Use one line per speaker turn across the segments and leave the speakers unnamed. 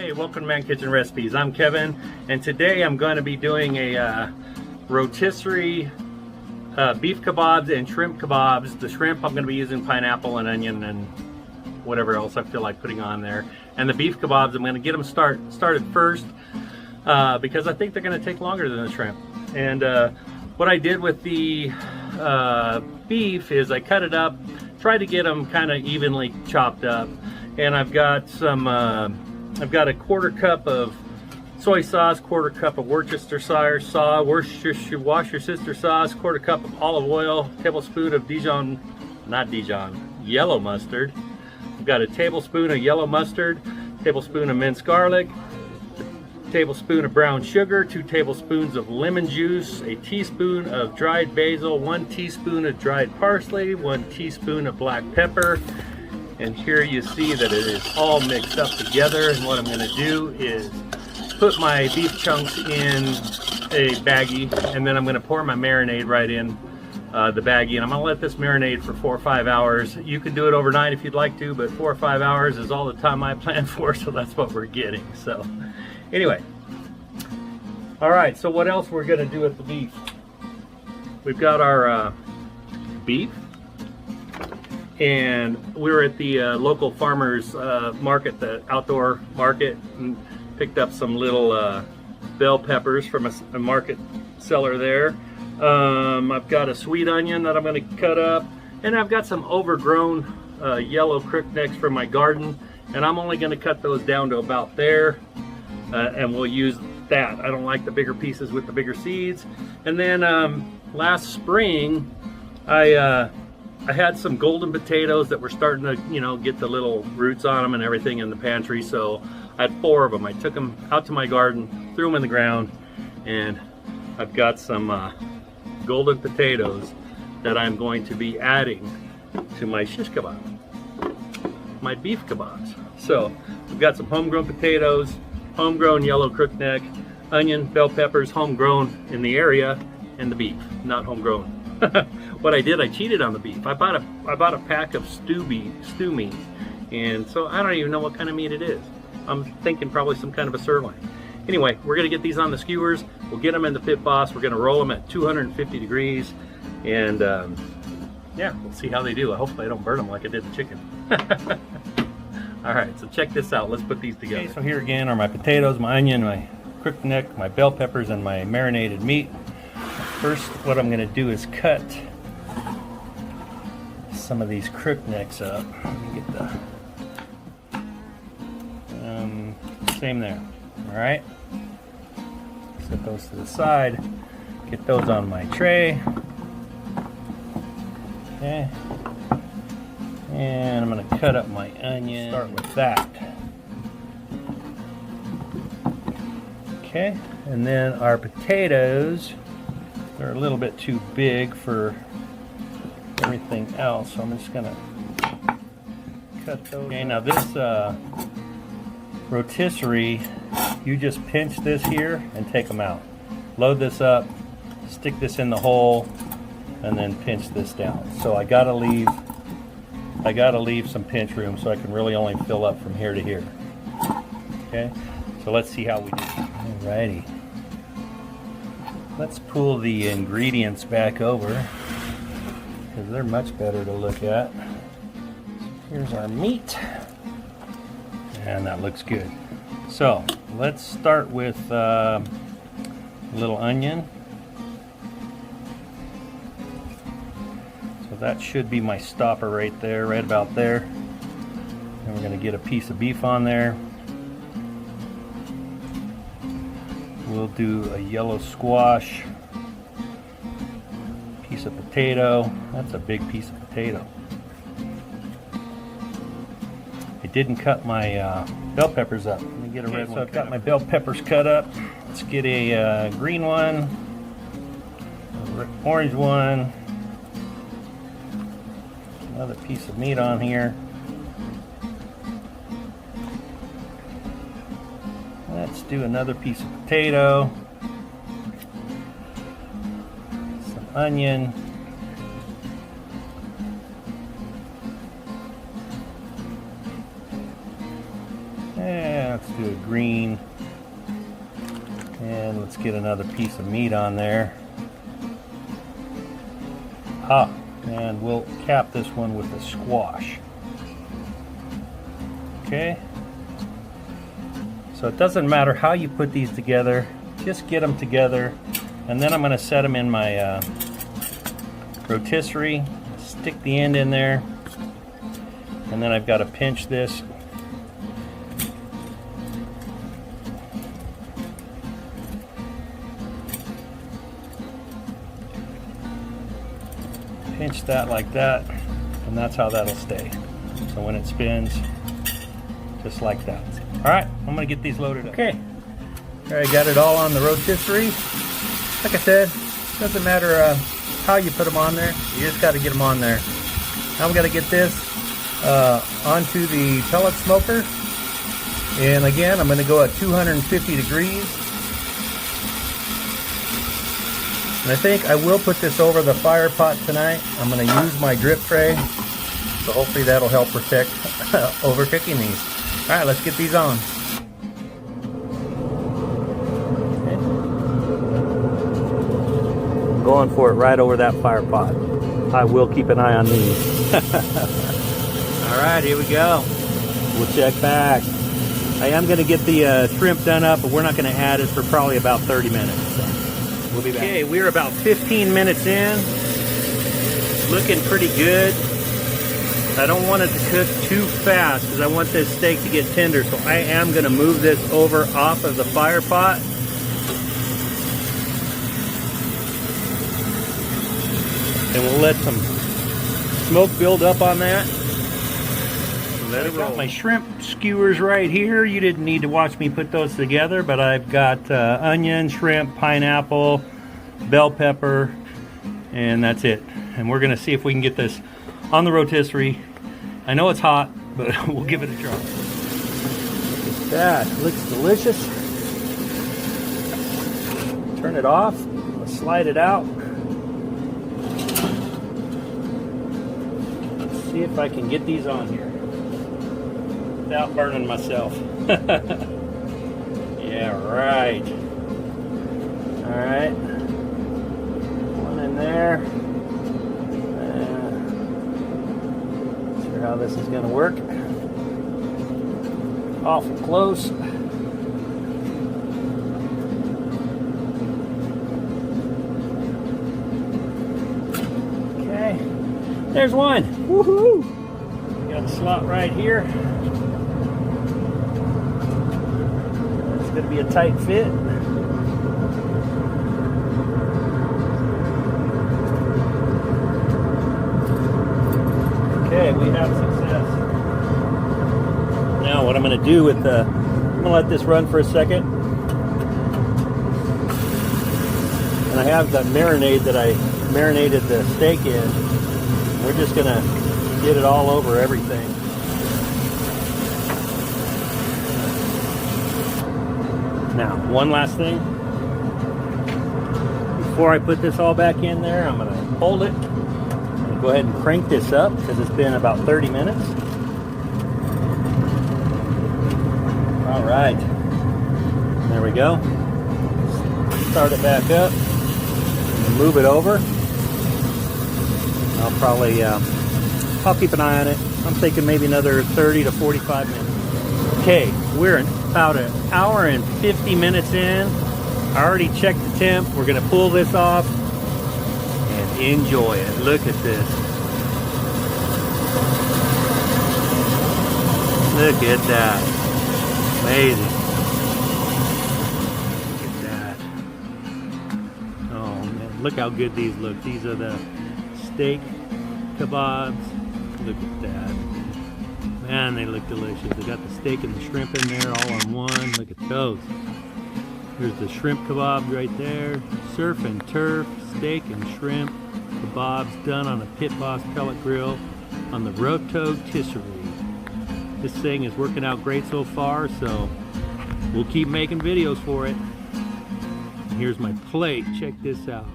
Hey, welcome to Man Kitchen Recipes. I'm Kevin, and today I'm going to be doing a rotisserie beef kebabs and shrimp kebabs. The shrimp I'm going to be using pineapple and onion and whatever else I feel like putting on there. And the beef kebabs, I'm going to get them started first because I think they're going to take longer than the shrimp. And what I did with the beef is I cut it up, tried to get them kind of evenly chopped up, and I've got some I've got a quarter cup of soy sauce, quarter cup of Worcestershire sauce, Worcestershire sauce, quarter cup of olive oil, tablespoon of yellow mustard. I've got a tablespoon of yellow mustard, tablespoon of minced garlic, tablespoon of brown sugar, 2 tablespoons of lemon juice, a teaspoon of dried basil, 1 teaspoon of dried parsley, 1 teaspoon of black pepper. And here you see that it is all mixed up together. And what I'm going to do is put my beef chunks in a baggie, and then I'm going to pour my marinade right in the baggie, and I'm going to let this marinate for 4 or 5 hours. You can do it overnight if you'd like to, but 4 or 5 hours is all the time I planned for, so that's what we're getting. So anyway, all right, so what else we're going to do with the beef? We've got our beef, and we were at the local farmers market, the outdoor market, and picked up some little bell peppers from a market seller there. I've got a sweet onion that I'm going to cut up, and I've got some overgrown yellow crooknecks from my garden, and I'm only going to cut those down to about there, and we'll use that. I don't like the bigger pieces with the bigger seeds. And then last spring I had some golden potatoes that were starting to, you know, get the little roots on them and everything in the pantry, so I had 4 of them. I took them out to my garden, threw them in the ground, and I've got some golden potatoes that I'm going to be adding to my shish kebab, my beef kebabs. So we've got some homegrown potatoes, homegrown yellow crookneck, onion, bell peppers, homegrown in the area, and the beef, not homegrown. What I did, I cheated on the beef. I bought a pack of stew meat, and so I don't even know what kind of meat it is. I'm thinking probably some kind of a sirloin. Anyway, we're gonna get these on the skewers. We'll get them in the pit boss. We're gonna roll them at 250 degrees, and yeah, we'll see how they do. Hopefully I don't burn them like I did the chicken. All right, so check this out. Let's put these together. Okay, so here again are my potatoes, my onion, my crookneck, my bell peppers, and my marinated meat. First, what I'm going to do is cut some of these crooknecks up. Let me get the same there. All right, set those to the side. Get those on my tray. Okay, and I'm going to cut up my onion. Start with that. Okay, and then our potatoes. They're a little bit too big for everything else, so I'm just gonna cut those. Okay, now this rotisserie, you just pinch this here and take them out. Load this up, stick this in the hole, and then pinch this down. So I gotta leave some pinch room so I can really only fill up from here to here. Okay, so let's see how we do. Alrighty. Let's pull the ingredients back over because they're much better to look at. Here's our meat, and that looks good. So let's start with a little onion. So that should be my stopper right there, right about there. And we're going to get a piece of beef on there. We'll do a yellow squash, piece of potato. That's a big piece of potato. I didn't cut my bell peppers up. Let me get a red one. So I've got my bell peppers cut up. Let's get a green one, an orange one, another piece of meat on here. Let's do another piece of potato, some onion, and let's do a green. And let's get another piece of meat on there. And we'll cap this one with a squash. Okay. So it doesn't matter how you put these together, just get them together. And then I'm going to set them in my rotisserie, stick the end in there, and then I've got to pinch this. Pinch that like that, and that's how that'll stay. So when it spins, just like that. All right, I'm gonna get these loaded up. Okay, I got it all on the rotisserie. Like I said, doesn't matter how you put them on there, you just got to get them on there. Now I'm gonna get this onto the pellet smoker, and again I'm gonna go at 250 degrees. And I think I will put this over the fire pot tonight. I'm going to use my drip tray, so hopefully that'll help protect overcooking these. All right, let's get these on. Okay. I'm going for it right over that fire pot. I will keep an eye on these. All right, here we go. We'll check back. I am going to get the shrimp done up, but we're not going to add it for probably about 30 minutes. So. We'll be back. Okay, we're about 15 minutes in. Looking pretty good. I don't want it to cook too fast because I want this steak to get tender. So I am going to move this over off of the fire pot. And we'll let some smoke build up on that. Let it roll. I've got my shrimp skewers right here. You didn't need to watch me put those together, but I've got onion, shrimp, pineapple, bell pepper, and that's it. And we're gonna see if we can get this on the rotisserie. I know it's hot, but we'll give it a try. Look at that, looks delicious. Turn it off, let's slide it out. Let's see if I can get these on here without burning myself. Yeah, right. All right. One in there. Not sure how this is going to work. Awful close. Okay. There's one. Woohoo! Got a slot right here. It's going to be a tight fit. Okay, we have success. Now what I'm going to do with the, I'm going to let this run for a second. And I have the marinade that I marinated the steak in. We're just going to get it all over everything. Now, one last thing. Before I put this all back in there, I'm going to hold it. I'm going to go ahead and crank this up because it's been about 30 minutes. All right. There we go. Start it back up. And move it over. I'll probably, I'll keep an eye on it. I'm thinking maybe another 30 to 45 minutes. Okay, we're about an hour and 50 minutes in. I already checked the temp. We're gonna pull this off and enjoy it. Look at this. Look at that. Amazing. Look at that. Oh man, look how good these look. These are the steak kebabs. Look at that. Man, they look delicious. They got the steak and the shrimp in there all on one. Look at those. There's the shrimp kebab right there. Surf and turf, steak and shrimp kebabs done on a Pit Boss pellet grill on the Roto Tisserie. This thing is working out great so far, so we'll keep making videos for it. And here's my plate. Check this out.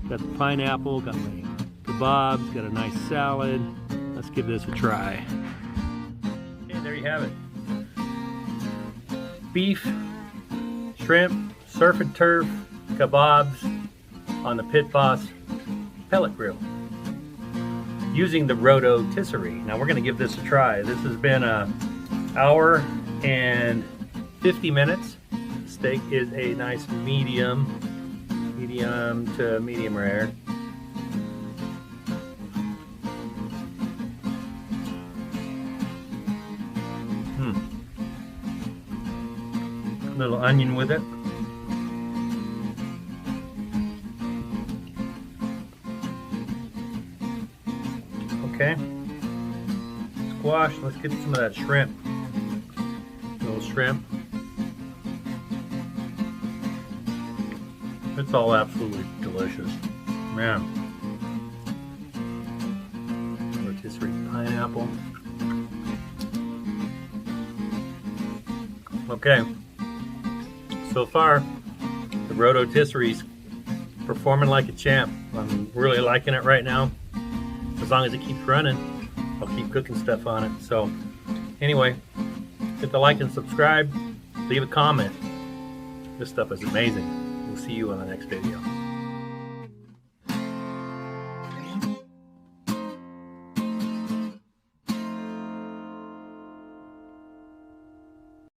Got the pineapple, got my kebabs, got a nice salad. Let's give this a try. Okay, there you have it. beef, shrimp, surf and turf, kebabs on the Pit Boss pellet grill using the Roto Tisserie. Now we're going to give this a try. This has been an hour and 50 minutes. Steak is a nice medium to medium rare. Little onion with it. Okay. Squash. Let's get some of that shrimp. Little shrimp. It's all absolutely delicious. Man. Rotisserie pineapple. Okay. So far, the Roto Tisserie's performing like a champ. I'm really liking it right now. As long as it keeps running, I'll keep cooking stuff on it. So anyway, hit the like and subscribe. Leave a comment. This stuff is amazing. We'll see you on the next video.